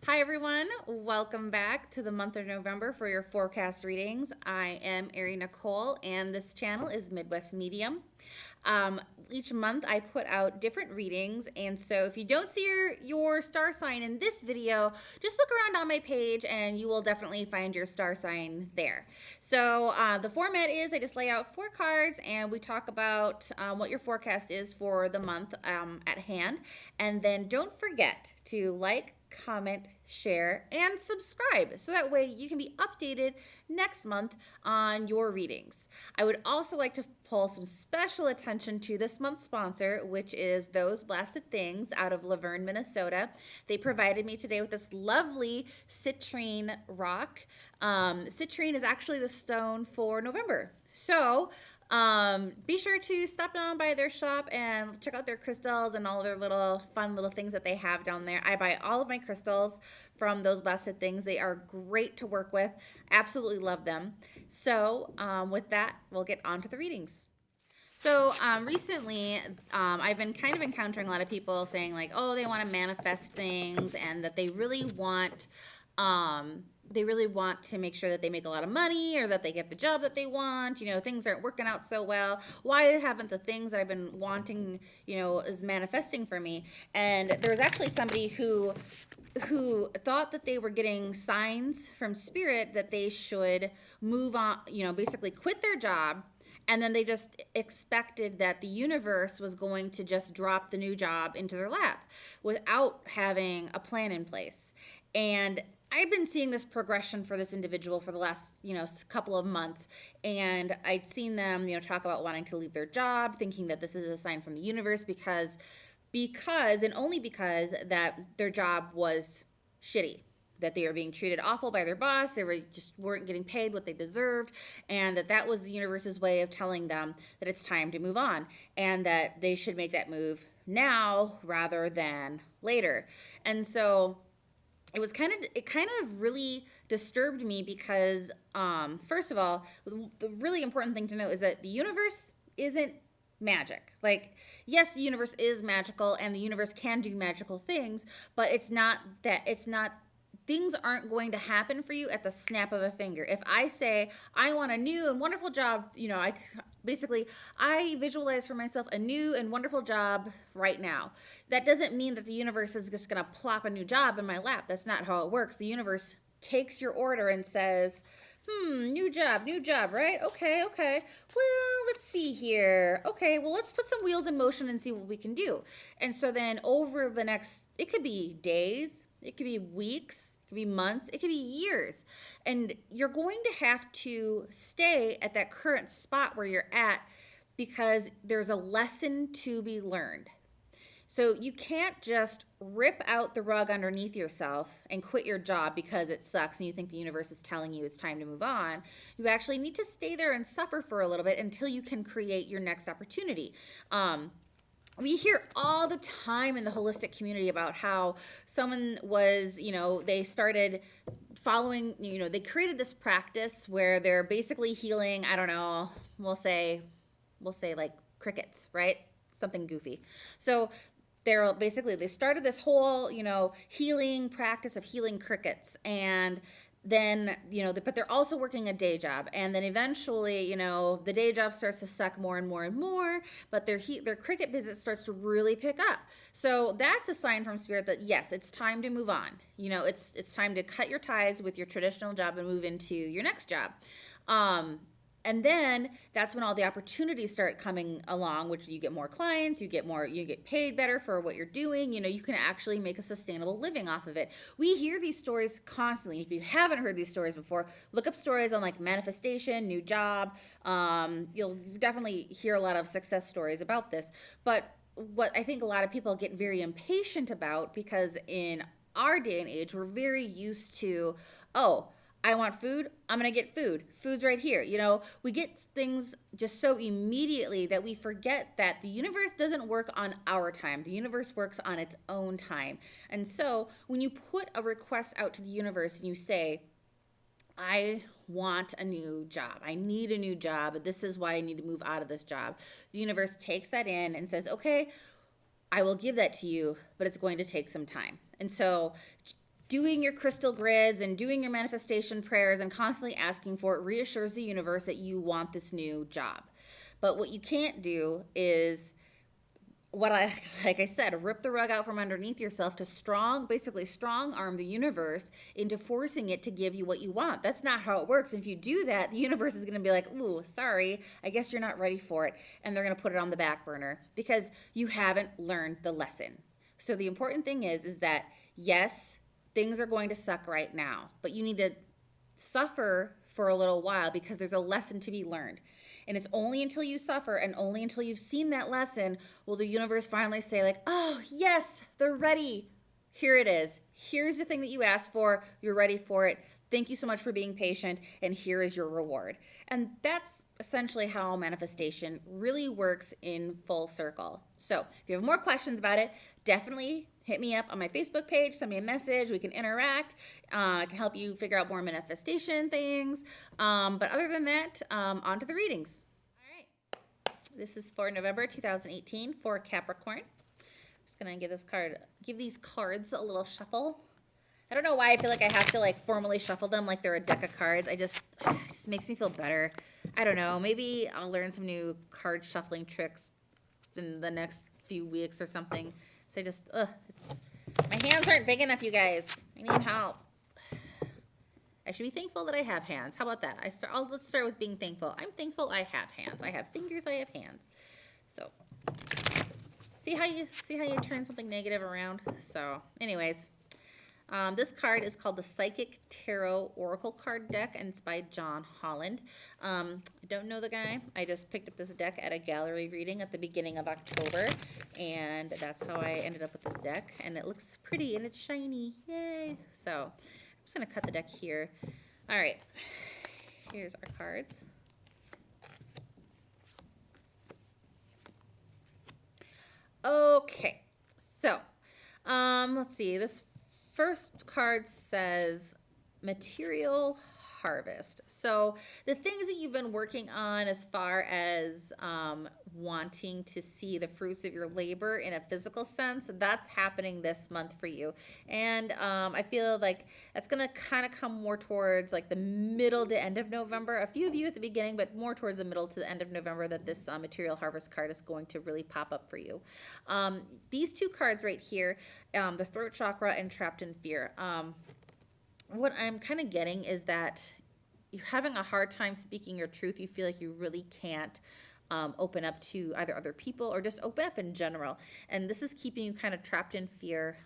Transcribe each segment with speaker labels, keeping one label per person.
Speaker 1: Hi, everyone. Welcome back to the month of November for your forecast readings. I am Ari Nicole, and this channel is Midwest Medium. Each month, I put out different readings, and so if you don't see your star sign in this video, just look around on my page, and you will definitely find your star sign there. So the format is I just lay out 4 cards, and we talk about what your forecast is for the month at hand, and then don't forget to like, comment, share, and subscribe so that way you can be updated next month on your readings. I would also like to pull some special attention to this month's sponsor, which is Those Blasted Things out of Laverne, Minnesota. They provided me today with this lovely citrine rock. Citrine is actually the stone for November. So be sure to stop down by their shop and check out their crystals and all their little fun little things that they have down there. I buy all of my crystals from Those Blasted Things. They are great to work with. Absolutely love them. So with that, we'll get on to the readings. So recently, I've been kind of encountering a lot of people saying like, oh, they want to manifest things and that they really want to make sure that they make a lot of money or that they get the job that they want. You know, things aren't working out so well. Why haven't the things that I've been wanting, is manifesting for me? And there was actually somebody who thought that they were getting signs from spirit that they should move on, basically quit their job. And then they just expected that the universe was going to just drop the new job into their lap without having a plan in place. And I've been seeing this progression for this individual for the last, couple of months. And I'd seen them, talk about wanting to leave their job, thinking that this is a sign from the universe because and only because that their job was shitty, that they were being treated awful by their boss, weren't getting paid what they deserved, and that was the universe's way of telling them that it's time to move on and that they should make that move now rather than later. And so it kind of really disturbed me because first of all, the really important thing to know is that the universe isn't magic. Like, yes, the universe is magical and the universe can do magical things, but things aren't going to happen for you at the snap of a finger. If I say I want a new and wonderful job, I visualize for myself a new and wonderful job right now. That doesn't mean that the universe is just going to plop a new job in my lap. That's not how it works. The universe takes your order and says, new job, right? Okay. Well, let's see here. Okay, well, let's put some wheels in motion and see what we can do. And so then over the next, it could be days, it could be weeks, it could be months, it could be years. And you're going to have to stay at that current spot where you're at because there's a lesson to be learned. So you can't just rip out the rug underneath yourself and quit your job because it sucks and you think the universe is telling you it's time to move on. You actually need to stay there and suffer for a little bit until you can create your next opportunity. We hear all the time in the holistic community about how someone was, they started following, they created this practice where they're basically healing, I don't know, we'll say like crickets, right? Something goofy. So they started this whole, healing practice of healing crickets. And then, but they're also working a day job. And then eventually, the day job starts to suck more and more and more, but their cricket business starts to really pick up. So that's a sign from spirit that, yes, it's time to move on. It's time to cut your ties with your traditional job and move into your next job. And then that's when all the opportunities start coming along, which you get more clients, you get paid better for what you're doing. You can actually make a sustainable living off of it. We hear these stories constantly. If you haven't heard these stories before, look up stories on like manifestation, new job. You'll definitely hear a lot of success stories about this. But what I think a lot of people get very impatient about, because in our day and age, we're very used to, I want food, I'm going to get food. Food's right here. We get things just so immediately that we forget that the universe doesn't work on our time. The universe works on its own time. And so when you put a request out to the universe and you say, I want a new job. I need a new job. This is why I need to move out of this job. The universe takes that in and says, okay, I will give that to you, but it's going to take some time. And so doing your crystal grids and doing your manifestation prayers and constantly asking for it reassures the universe that you want this new job. But what you can't do is like I said, rip the rug out from underneath yourself to basically strong arm the universe into forcing it to give you what you want. That's not how it works. If you do that, the universe is going to be like, ooh, sorry, I guess you're not ready for it. And they're going to put it on the back burner because you haven't learned the lesson. So the important thing is that yes, things are going to suck right now, but you need to suffer for a little while because there's a lesson to be learned. And it's only until you suffer and only until you've seen that lesson will the universe finally say like, oh, yes, they're ready. Here it is. Here's the thing that you asked for. You're ready for it. Thank you so much for being patient. And here is your reward. And that's essentially how manifestation really works in full circle. So if you have more questions about it, definitely hit me up on my Facebook page, send me a message, we can interact. I can help you figure out more manifestation things. But other than that, on to the readings. All right, this is for November 2018 for Capricorn. I'm just gonna give these cards a little shuffle. I don't know why I feel like I have to like formally shuffle them like they're a deck of cards. It just makes me feel better. I don't know, maybe I'll learn some new card shuffling tricks in the next few weeks or something. So my hands aren't big enough, you guys. I need help. I should be thankful that I have hands. How about that? Let's start with being thankful. I'm thankful I have hands. I have fingers, I have hands. So, see how you turn something negative around? So, anyways, this card is called the Psychic Tarot Oracle Card Deck, and it's by John Holland. I don't know the guy. I just picked up this deck at a gallery reading at the beginning of October, and that's how I ended up with this deck. And it looks pretty, and it's shiny. Yay! So I'm just going to cut the deck here. All right. Here's our cards. Okay. So, let's see. This first card says material harvest. So the things that you've been working on as far as wanting to see the fruits of your labor in a physical sense, that's happening this month for you. And I feel like that's going to kind of come more towards like the middle to end of November. A few of you at the beginning, but more towards the middle to the end of November that this material harvest card is going to really pop up for you. These two cards right here, the throat chakra and trapped in fear. What I'm kind of getting is that you're having a hard time speaking your truth. You feel like you really can't open up to either other people or just open up in general. And this is keeping you kind of trapped in fear.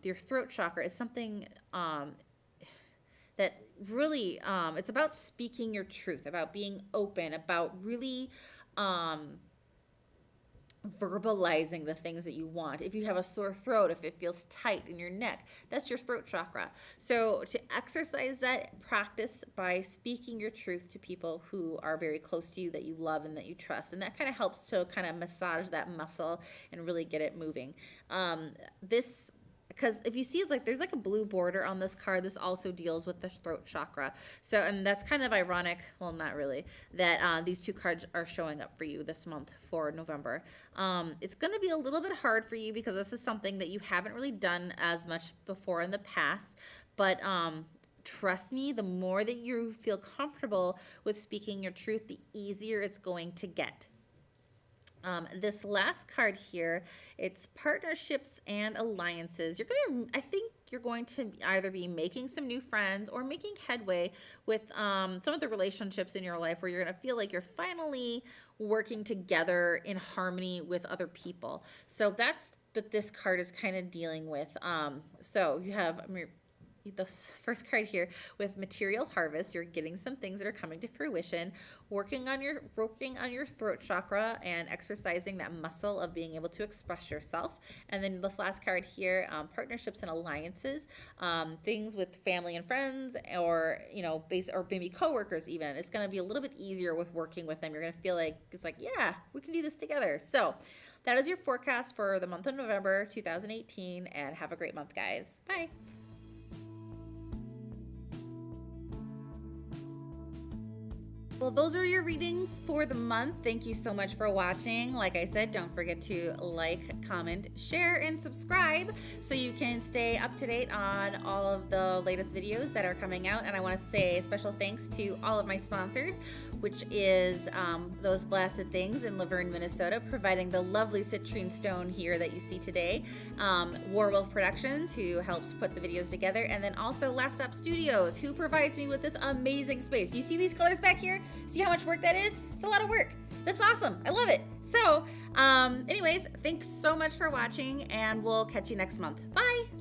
Speaker 1: Your throat chakra is something that really, it's about speaking your truth, about being open, about really verbalizing the things that you want. If you have a sore throat, if it feels tight in your neck, that's your throat chakra. So to exercise that, practice by speaking your truth to people who are very close to you, that you love and that you trust. And that kind of helps to kind of massage that muscle and really get it moving. Because if you see, like, there's like a blue border on this card, this also deals with the throat chakra. So, and that's kind of ironic, well, not really, that these two cards are showing up for you this month for November. It's going to be a little bit hard for you because this is something that you haven't really done as much before in the past. But trust me, the more that you feel comfortable with speaking your truth, the easier it's going to get. This last card here, it's partnerships and alliances. I think you're going to either be making some new friends or making headway with some of the relationships in your life where you're going to feel like you're finally working together in harmony with other people. So that's what this card is kind of dealing with. So you have the first card here with material harvest. You're getting some things that are coming to fruition, working on your throat chakra and exercising that muscle of being able to express yourself. And then this last card here, partnerships and alliances, things with family and friends, or or maybe coworkers even. It's going to be a little bit easier with working with them. You're going to feel like it's like, yeah, we can do this together. So that is your forecast for the month of November 2018, and have a great month, guys. Bye. well, those are your readings for the month. Thank you so much for watching. Like I said, don't forget to like, comment, share, and subscribe so you can stay up to date on all of the latest videos that are coming out. And I want to say a special thanks to all of my sponsors, which is Those Blasted Things in Laverne, Minnesota, providing the lovely citrine stone here that you see today. Warwolf Productions, who helps put the videos together, and then also Last Stop Studios, who provides me with this amazing space. You see these colors back here? See how much work that is? It's a lot of work. That's awesome. I love it. So, anyways, thanks so much for watching, and we'll catch you next month. Bye.